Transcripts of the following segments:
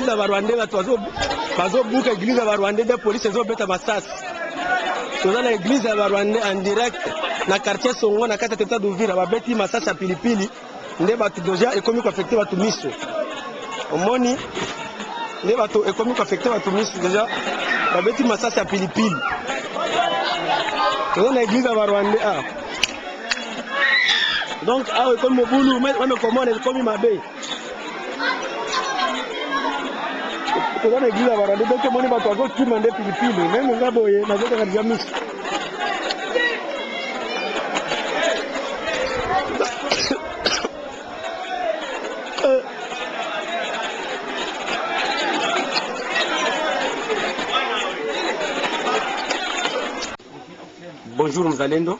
église à Barwandé, bazo bouka église à Barwandé, des policiers ont bêta massas. Nous avons l'église à Barwandé en direct, dans le quartier Songo, dans la carte de d'Ouvira, va bêti massas à Pilipili, ne batu déjà économique affecté batu miso. Au moni, ne batu économique affecté batu miso déjà, va bêti massas à Pilipili. Nous avons l'église à Barwandé. Donc, comme mon boulot, même comment on est comme ma baie. Quand on est dit à Barwandé, donc on est battu à gauche, tout le monde est pilipili. Même on a boyé, on a déjà déjà mis. Bonjour Mzalendo.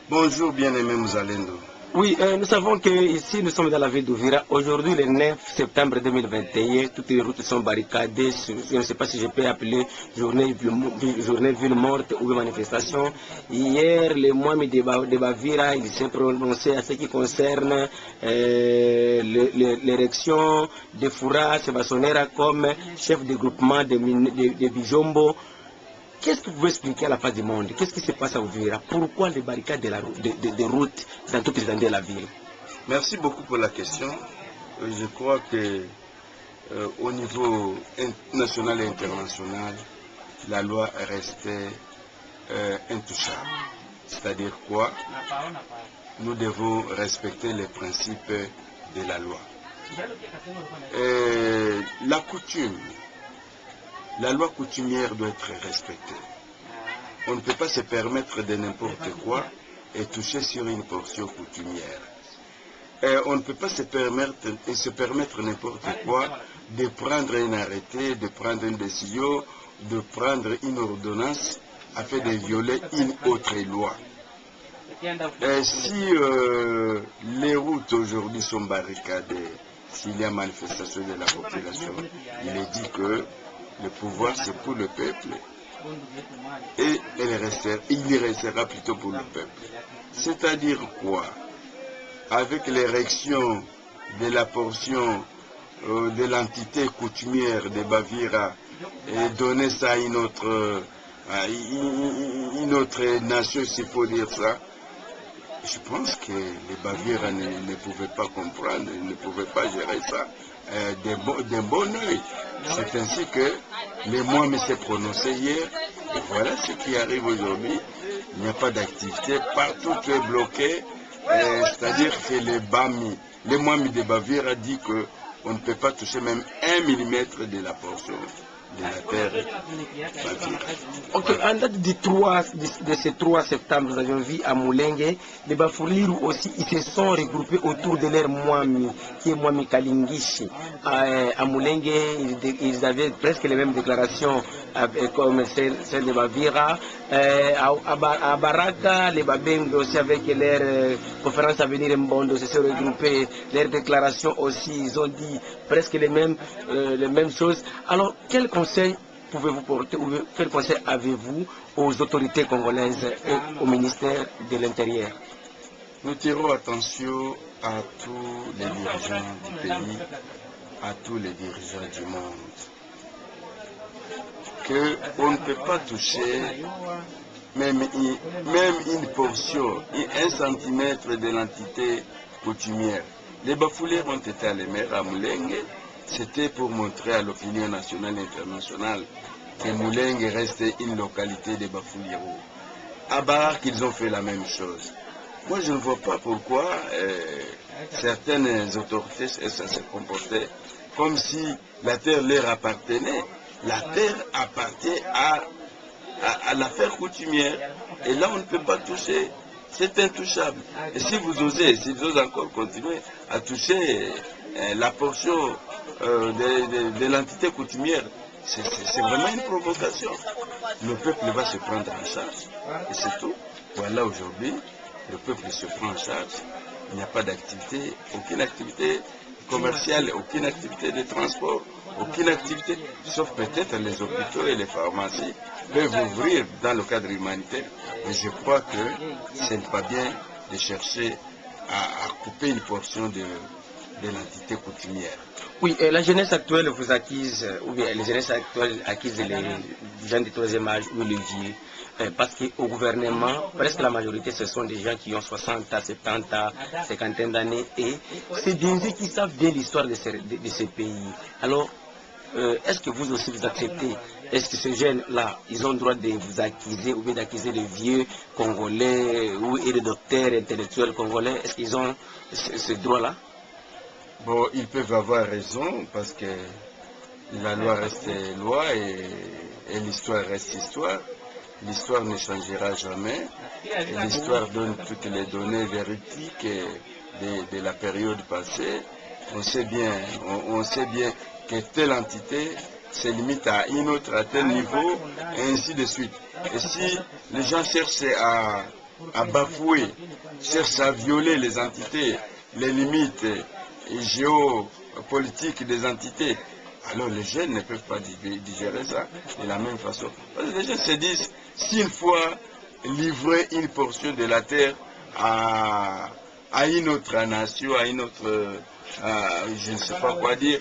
Bonjour bien-aimé Mzalendo. Oui, nous savons que ici nous sommes dans la ville d'Ouvira. Aujourd'hui, le 9 septembre 2021, toutes les routes sont barricadées. Je ne sais pas si je peux appeler journée ville morte ou manifestation. Hier, le Moami de Bavira, il s'est prononcé à ce qui concerne l'érection de Foura Sebasonera comme chef de groupement de Bijombo. Qu'est-ce que vous pouvez expliquer à la face du monde? Qu'est-ce qui se passe à Ouvira? Pourquoi les barricades de routes dans toutes les endroits de la ville? Merci beaucoup pour la question. Je crois que au niveau national et international, la loi est restée intouchable. C'est-à-dire quoi? Nous devons respecter les principes de la loi. La coutume, la loi coutumière doit être respectée. On ne peut pas se permettre de n'importe quoi et toucher sur une portion coutumière. On ne peut pas se permettre n'importe quoi de prendre un arrêté, de prendre une décision, de prendre une ordonnance afin de violer une autre loi. Si les routes aujourd'hui sont barricadées, s'il y a manifestation de la population, il est dit que le pouvoir c'est pour le peuple et il restera plutôt pour le peuple. C'est-à-dire quoi? Avec l'érection de la portion de l'entité coutumière de Bavira et donner ça à une autre nation, s'il faut dire ça, je pense que les Baviera ne pouvaient pas comprendre, ne pouvaient pas gérer ça d'un bon oeil. C'est ainsi que les Moami s'est prononcé hier, et voilà ce qui arrive aujourd'hui. Il n'y a pas d'activité, partout tout est bloqué, c'est-à-dire que les Moami de Baviera dit qu'on ne peut pas toucher même 1 millimètre de la portion de la terre Baviera. Ok, en date de ce 3 septembre, nous avions vu à Moulengue, les Bafouliru aussi, ils se sont regroupés autour de leur Moami, qui est Moami Kalingishi. À Moulengue, ils avaient presque les mêmes déclarations comme celle de Bavira. À Baraka, les Babeng aussi avec leur conférence à venir Mbondo se sont regroupés. Leurs déclarations aussi, ils ont dit presque les mêmes choses. Alors, quel conseil pouvez-vous porter ou quel conseil avez-vous aux autorités congolaises et au ministère de l'Intérieur? Nous tirons attention à tous les dirigeants du pays, à tous les dirigeants du monde, qu'on ne peut pas toucher même une portion, 1 centimètre de l'entité coutumière. Les Bafoulières ont été à l'émer à Moulengue. C'était pour montrer à l'opinion nationale et internationale que Moulengue reste une localité des Bafouliérou. À Barak, ils ont fait la même chose. Moi, je ne vois pas pourquoi certaines autorités se comportaient comme si la terre leur appartenait. La terre appartient à l'affaire coutumière. Et là, on ne peut pas toucher. C'est intouchable. Et si vous osez encore continuer à toucher la portion de l'entité coutumière, c'est vraiment une provocation. Le peuple va se prendre en charge. Et c'est tout. Voilà, aujourd'hui, le peuple se prend en charge. Il n'y a pas d'activité, aucune activité commerciale, aucune activité de transport, aucune activité, sauf peut-être les hôpitaux et les pharmacies peuvent ouvrir dans le cadre humanitaire. Mais je crois que ce n'est pas bien de chercher à couper une portion de l'entité coutumière. Oui, la jeunesse actuelle vous acquise, ou bien les jeunesses actuelles acquisent les gens du troisième âge ou les vieux. Parce qu'au gouvernement, presque la majorité, ce sont des gens qui ont 60 à 70 à 50 d'années. Et c'est des gens qui savent bien l'histoire de ces pays. Alors, est-ce que vous aussi vous acceptez? Est-ce que ces jeunes-là, ils ont le droit de vous acquiser ou bien d'acquiser les vieux Congolais et les docteurs intellectuels congolais? Est-ce qu'ils ont ce droit-là? Bon, ils peuvent avoir raison parce que la loi reste loi et l'histoire reste histoire. L'histoire ne changera jamais. L'histoire donne toutes les données véridiques de la période passée. On sait bien que telle entité se limite à une autre à tel niveau, et ainsi de suite. Et si les gens cherchent à bafouer, cherchent à violer les entités, les limites géopolitiques des entités, alors les jeunes ne peuvent pas digérer ça de la même façon. Parce que les jeunes se disent, s'il faut livrer une portion de la terre à une autre nation, à une autre, je ne sais pas quoi dire,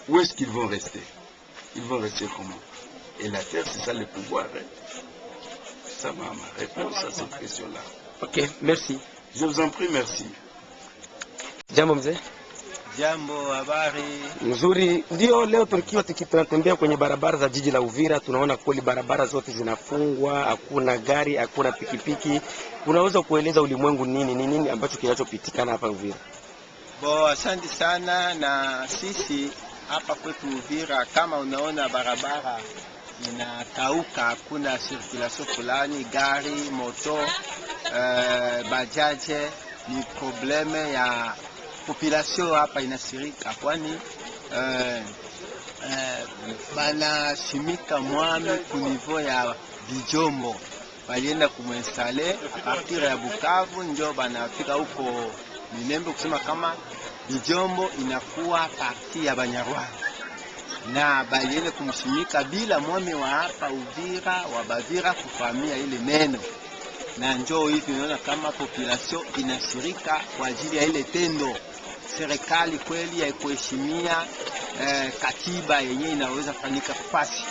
où est-ce qu'ils vont rester? Ils vont rester comment? Et la terre, c'est ça le pouvoir. Hein? Ça ma réponse à cette question-là. Ok, merci. Je vous en prie, merci. Jambo mzee. Jambo, habari Mzuri. Ndio leo tukiwa tunatembea kwenye barabara za jiji la Uvira, tunaona kweli barabara zote zinafungwa, hakuna gari, hakuna pikipiki. Unaweza kueleza ulimwengu nini ambacho kinachopitikana hapa Uvira? Bo, asante sana. Na sisi hapa kwetu Uvira, kama unaona barabara inakauka, hakuna circulation fulani, gari, moto, bajaje. Ni probleme ya population hapa inasirika, kwani banashimika mwami ku niveau ya Bijombo, balienda kumuinstale a partir ya Bukavu, ndio banafika huko Minembe kusema kama Bijombo inakuwa parti ya Banyarwanda, na balienda kumshimika bila mwami wa hapa Uvira wa Bavira kufahamia ile neno, na njoo hivi unaona kama population inashirika kwa ajili ya ile tendo. Serikali kweli haikuheshimia katiba yenyewe inaweza fanyika fasi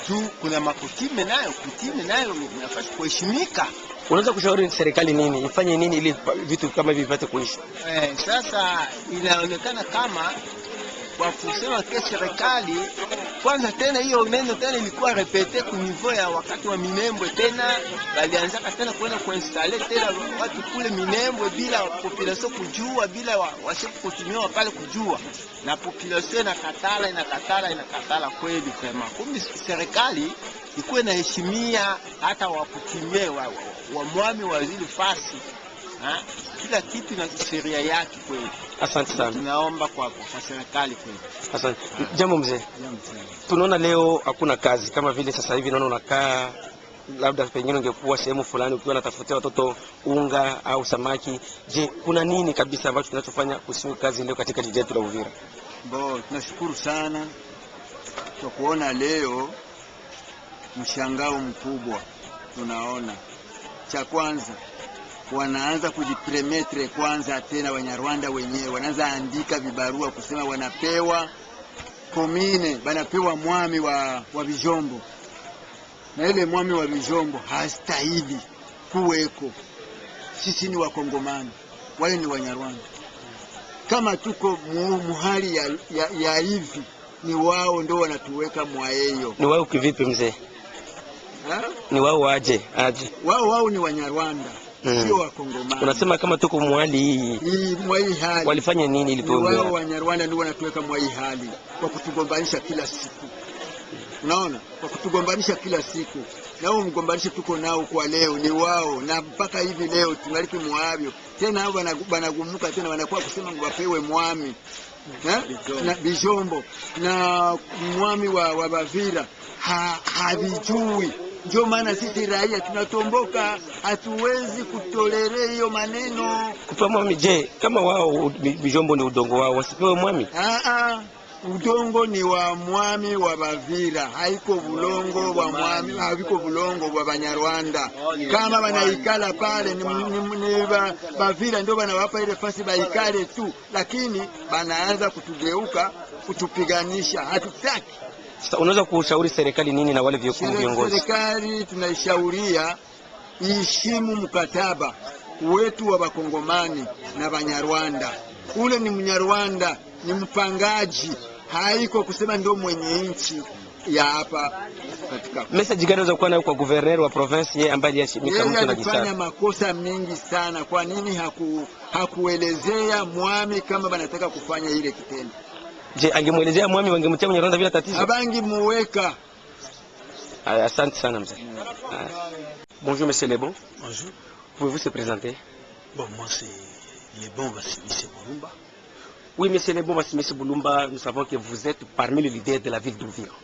tu. Kuna makutime nayo inafaa kuheshimika. Unaweza kushauri serikali nini ifanye nini ili vitu kama hivi vipate kuishi? Sasa inaonekana kama kwa kusema ke serikali kwanza, tena hiyo neno tena ilikuwa repete ku niveau ya wakati wa Minembwe, tena balianza tena kwenda kuinstale tena watu kule Minembwe bila population kujua, bila washefu kutumia pale kujua, na population inakatala kweli kama kumbe serikali ikuwe na heshimia hata wakutimie wa mwami wa zile fasi. Kila kitu na sheria yake kweli. Asante sana. Tunaomba kwa serikali kweli. Asante. Jambo mzee. Tunaona leo hakuna kazi, kama vile sasa hivi naona unakaa, labda pengine ungekuwa sehemu fulani ukiwa unatafutia watoto unga au samaki. Je, kuna nini kabisa ambacho tunachofanya kusiwe kazi leo katika jiji letu la Uvira? Bo, tunashukuru sana kwa kuona leo mshangao mkubwa. Tunaona cha kwanza wanaanza kujipremetre kwanza, tena Wanyarwanda wenyewe wanaanza andika vibarua kusema wanapewa komine, wanapewa mwami wa Bijombo, na ile mwami wa Bijombo hastahili kuweko. Sisi ni Wakongomani, wale ni Wanyarwanda. Kama tuko muhali ya hivi, ni wao ndio wanatuweka mwaeyo. Ni wao kivipi mzee? Ni wao aje? Wao ni Wanyarwanda. Sio Wakongomani. Unasema kama tuko mwali hii hali. Walifanya nini ili tuwe wao Wanyarwanda ndio wanatuweka mwa hii hali kwa kutugombanisha kila siku. Unaona? Kwa kutugombanisha kila siku. Na huo mgombanisho tuko nao kwa leo ni wao, na mpaka hivi leo tungaliki mwabyo. Tena hao banagumuka tena wanakuwa kusema wapewe mwami. Na Bijombo na mwami wa Bavira havijui. Ndio maana sisi raia tunatomboka, hatuwezi kutolere hiyo maneno. Kupewa mwami, je, kama wao Bijombo ni udongo wao, wasipewe mwami? Udongo ni wa mwami wa Bavira, haiko bulongo wa mwami, haiko bulongo wa Banyarwanda. Kama wanaikala pale ni Bavira ndio wanawapa ile fasi baikale tu, lakini banaanza kutugeuka kutupiganisha, hatutaki. Sasa unaweza kushauri serikali nini na wale viongozi? Serikali tunaishauria iheshimu mkataba wetu wa Bakongomani na Banyarwanda. Ule ni Mnyarwanda, ni mpangaji, haiko kusema ndio mwenye nchi ya hapa katika. Message gani unaweza kuwa nayo kwa governor wa province yeye ambaye alishimika mtu na Gisara? Alifanya makosa mingi sana. Kwa nini hakuelezea mwami kama banataka kufanya ile kitendo? Je, angemuelezea mwami wangemtia Mnyarwanda bila tatizo? Abangi muweka. Asante sana mzee. Bonjour monsieur Lebon. Bonjour. Pouvez-vous se présenter? Bon, moi c'est Lebon Basimisi Boulumba. Oui, monsieur Lebon Basimisi Boulumba, nous savons que vous êtes parmi les leaders de la ville d'Uvira.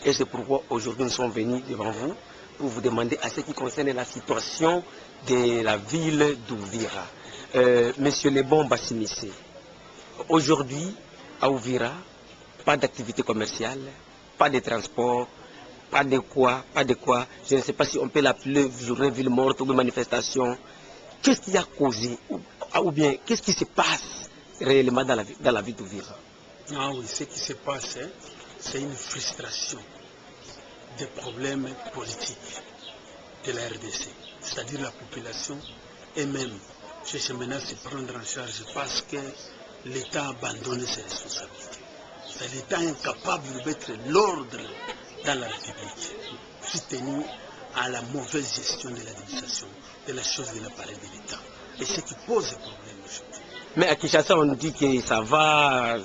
Et c'est pourquoi aujourd'hui nous sommes venus devant vous pour vous demander à ce qui concerne la situation de la ville d'Uvira. Monsieur Lebon Basimisi, aujourd'hui à Uvira, pas d'activité commerciale, pas de transport, pas de quoi, je ne sais pas si on peut l'appeler journée ville morte ou manifestation. Qu'est-ce qui a causé ou bien qu'est-ce qui se passe réellement dans la ville d'Uvira? Ah oui, ce qui se passe, c'est une frustration des problèmes politiques de la RDC. C'est-à-dire la population et même cherche maintenant à se prendre en charge parce que l'État a abandonné ses responsabilités. C'est l'État incapable de mettre l'ordre dans la République, soutenu à la mauvaise gestion de l'administration, de la chose de l'appareil de l'État. Et ce qui pose problème aujourd'hui. Mais à Kinshasa, on dit que ça va,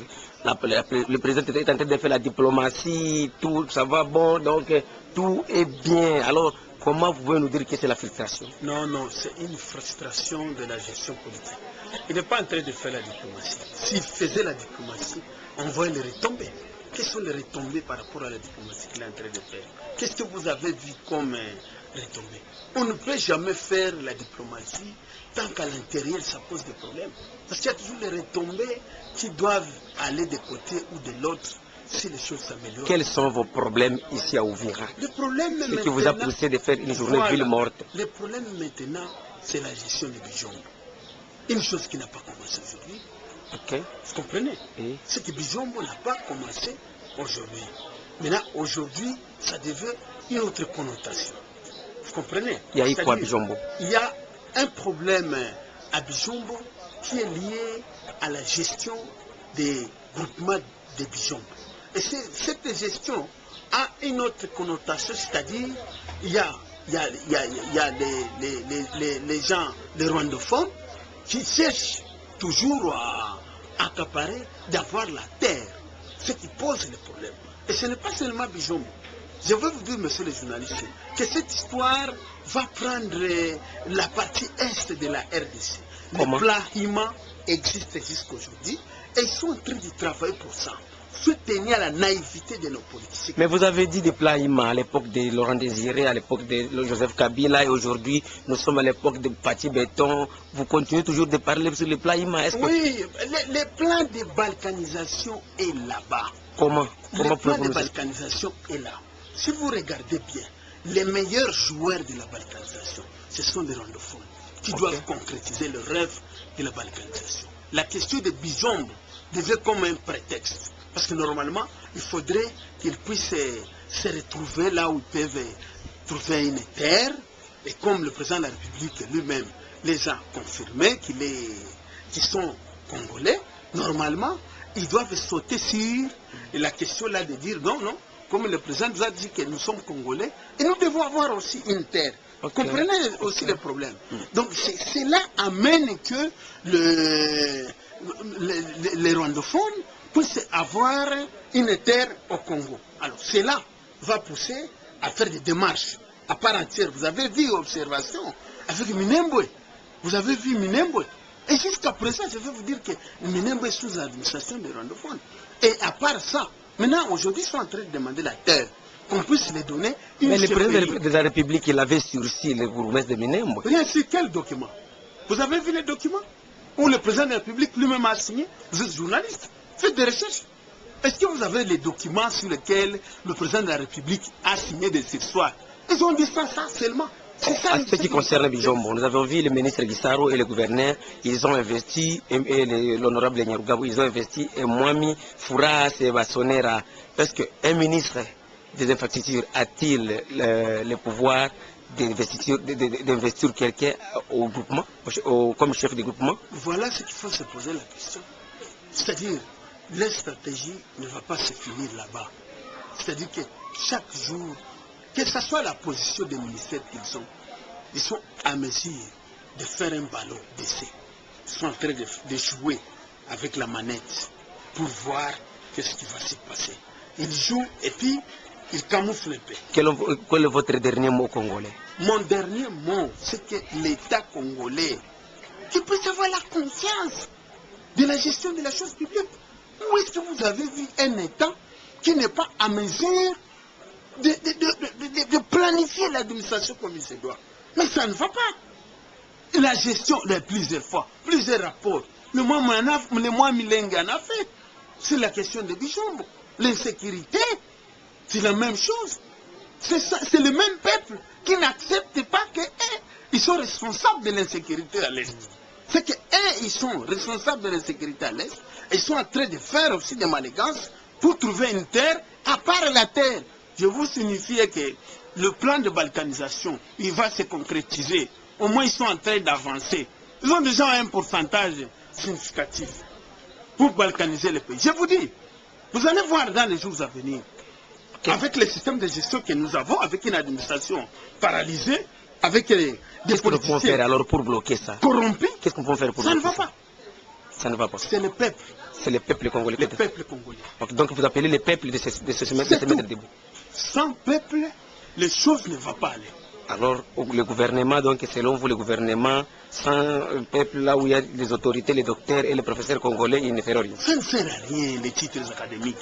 le président est en train de faire la diplomatie, tout ça va bon, donc tout est bien. Alors, comment vous pouvez nous dire que c'est la frustration? Non, non, c'est une frustration de la gestion politique. Il n'est pas en train de faire la diplomatie. S'il faisait la diplomatie, on voit les retombées. Quelles sont les retombées par rapport à la diplomatie qu'il est en train de faire? Qu'est-ce que vous avez vu comme retombées? On ne peut jamais faire la diplomatie tant qu'à l'intérieur ça pose des problèmes. Parce qu'il y a toujours les retombées qui doivent aller de côté ou de l'autre si les choses s'améliorent. Quels sont vos problèmes ici à Uvira? Le problème Ce qui vous a poussé de faire une journée ville morte? Le problème maintenant, c'est la gestion des Bijombo. Une chose qui n'a pas commencé aujourd'hui. Ok. Vous comprenez? Et c'est que Bijombo n'a pas commencé aujourd'hui. Maintenant, aujourd'hui, ça devait une autre connotation. Vous comprenez? il y a eu quoi à Bijombo? Il y a un problème à Bijombo qui est lié à la gestion des groupements de Bijombo. Et cette gestion a une autre connotation, c'est-à-dire il y a les gens, les rwandophones, qui cherchent toujours à accaparer, d'avoir la terre, ce qui pose le problème. Et ce n'est pas seulement Bijombo. Je veux vous dire, monsieur le journaliste, que cette histoire va prendre la partie est de la RDC. Comment? Le plan HIMA existe jusqu'aujourd'hui et ils sont en train de travailler pour ça. Soutenir la naïveté de nos politiciens. Mais vous avez dit des plans IMA à l'époque de Laurent Désiré, à l'époque de Joseph Kabila, et aujourd'hui nous sommes à l'époque de Pati Béton. Vous continuez toujours de parler sur les plans IMA. Oui, le plan de balkanisation est là-bas. Comment? Le plan de balkanisation est là. Si vous regardez bien, les meilleurs joueurs de la balkanisation, ce sont des rwandophones qui doivent concrétiser le rêve de la balkanisation. La question de Bijombo devait comme un prétexte. Parce que normalement, il faudrait qu'ils puissent se retrouver là où ils peuvent trouver une terre. Et comme le président de la République lui-même les a confirmés qu'ils sont congolais, normalement, ils doivent sauter sur la question là de dire non, non, comme le président nous a dit que nous sommes congolais, et nous devons avoir aussi une terre. Comprenez aussi le problème. Donc cela amène que les rwandophones puissent avoir une terre au Congo. Alors cela va pousser à faire des démarches à part entière. Vous avez vu l'observation avec Minembwe. Vous avez vu Minembwe. Et jusqu'à présent, je vais vous dire que Minembwe est sous l'administration des rwandophones. Et à part ça, maintenant, aujourd'hui, ils sont en train de demander la terre. Qu'on puisse les donner une. Mais le président de la République, il avait sursis le bourgmestre de Minembwe. Rien sur quel document? Vous avez vu les documents où le président de la République lui-même a signé? Vous êtes journaliste. Faites des recherches. Est-ce que vous avez les documents sur lesquels le président de la République a signé des histoires? Ils ont dit ça seulement. En ce qui concerne Bijombo, nous avons vu le ministre Gisaro et le gouverneur, ils ont investi, et l'honorable Nyarugabo, ils ont investi, et Mwami, Fouras et Bassonera. Est-ce qu'un ministre des infrastructures a-t-il le pouvoir d'investir quelqu'un au groupement, comme chef du groupement? Voilà ce qu'il faut se poser la question. C'est-à-dire, les stratégies ne vont pas se finir là-bas. C'est-à-dire que chaque jour, que ce soit la position des ministères qu'ils ont, ils sont à mesure de faire un ballon d'essai. Ils sont en train de jouer avec la manette pour voir qu'est-ce qui va se passer. Ils jouent et puis ils camouflent un peu. Quel est votre dernier mot congolais? Mon dernier mot, c'est que l'État congolais, qui puisse avoir la confiance de la gestion de la chose publique. Où est-ce que vous avez vu un État qui n'est pas à mesure de planifier l'administration comme il se doit? Mais ça ne va pas. La gestion, plusieurs fois, plusieurs rapports. Le mois Milenge en a fait. C'est la question de Bijombo. L'insécurité, c'est la même chose. C'est le même peuple qui n'accepte pas qu'ils sont responsables de l'insécurité à l'Est. C'est qu'ils sont responsables de l'insécurité à l'Est. Ils sont en train de faire aussi des manigances pour trouver une terre à part la terre. Je vous signifie que le plan de balkanisation, il va se concrétiser. Au moins, ils sont en train d'avancer. Ils ont déjà un pourcentage significatif pour balkaniser le pays. Je vous dis, vous allez voir dans les jours à venir, avec le système de gestion que nous avons, avec une administration paralysée, avec des politiciens faire alors pour bloquer ça? Corrompus. Qu'est-ce qu'on peut faire pour ça bloquer ne va pas. Ça ne va pas. C'est le peuple. C'est le peuple congolais. Le peuple congolais. Donc vous appelez le peuple de se mettre debout. Sans peuple, les choses ne vont pas aller. Alors le gouvernement, donc selon vous, le gouvernement, sans un peuple là où il y a les autorités, les docteurs et les professeurs congolais, ils ne feront rien. Ça ne sert à rien les titres académiques.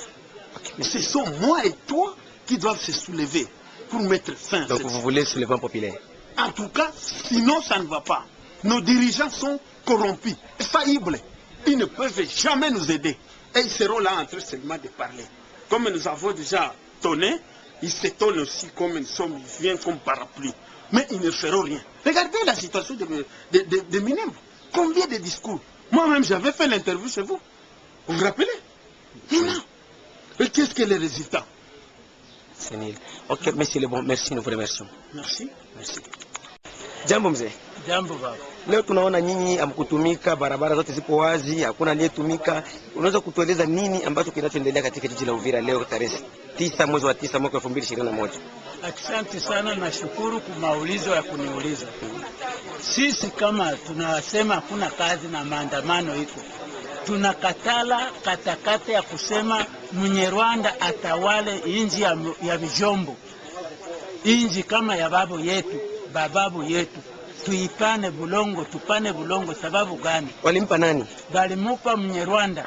Mais ce sont moi et toi qui doivent se soulever pour mettre fin à Donc cette vous voulez soulèvement populaire? En tout cas, sinon ça ne va pas. Nos dirigeants sont corrompus, faillibles. Ils ne peuvent jamais nous aider. Et ils seront là en train seulement de parler. Comme nous avons déjà tonné, ils s'étonnent aussi comme une somme, ils viennent comme parapluie. Mais ils ne feront rien. Regardez la situation de Minembwe. Combien de discours? Moi-même, j'avais fait l'interview chez vous. Vous vous rappelez? Non. Et qu'est-ce que les résultats? C'est nul. Ok, monsieur le bon, merci, nous vous remercions. Merci. Merci. Jambo mzee. Jambo baba. Leo tunaona nyinyi hamkutumika, barabara zote zipo wazi, hakuna aliyetumika. Unaweza kutueleza nini ambacho kinachoendelea katika jiji la Uvira leo tarehe 9 mwezi wa 9 mwaka 2021? Asante sana, nashukuru kwa maulizo ya kuniuliza. Sisi kama tunasema hakuna kazi na maandamano iko, tunakatala katakata ya kusema Mnyarwanda atawale inji ya Bijombo, inji kama ya bababu yetu, tuipane bulongo, tupane bulongo. Sababu gani? Walimpa nani? Balimupa Mnyarwanda.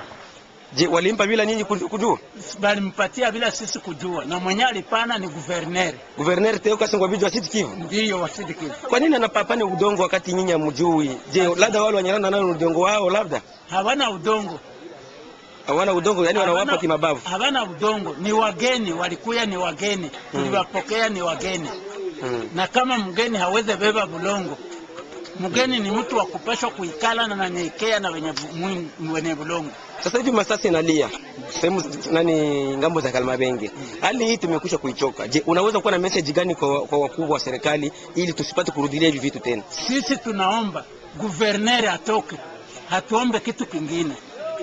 Je, walimpa bila nyinyi kujua? Balimpatia bila sisi kujua, na mwenye alipana ni guverner. Guverner Theo Kasongwabijwa Sud Kivu. Ndiyo wa Sud Kivu. Kwa nini anapapane udongo wakati nyinyi hamjui? Je, labda wale Wanyarwanda nao udongo wao labda? Hawana udongo. Hawana udongo, yani wanawapa kimabavu. Hawana udongo, ni wageni, walikuya ni wageni. Tuliwapokea ni wageni. Na kama mgeni haweze beba bulongo. Mgeni ni mtu wa kupashwa kuikala na nanyekea na wenye bulongo. Sasa hivi masasi inalia sehemu ngambo za Kalmabenge. Hali hii tumekwisha kuichoka. Je, unaweza kuwa na message gani kwa wakubwa wa serikali ili tusipate kurudilia hivi vitu tena? Sisi tunaomba guverner atoke, hatuombe kitu kingine.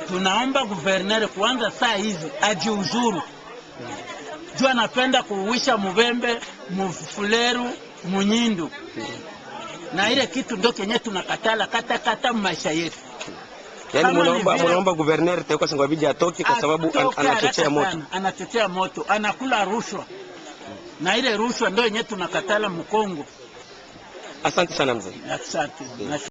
Tunaomba guverner kuanza saa hizi ajiuzuru. Juu anapenda kuuisha Mubembe, Mufuleru, Munyindu. Na ile kitu ndio kenye tunakatala kata maisha yetu. Yaani munaomba guverner Theo Kasongwabijwa atoke kwa sababu anachochea moto. Anachochea moto, anakula rushwa. Na ile rushwa ndio yenye tunakatala Mkongo. Asante sana mzee. Asante.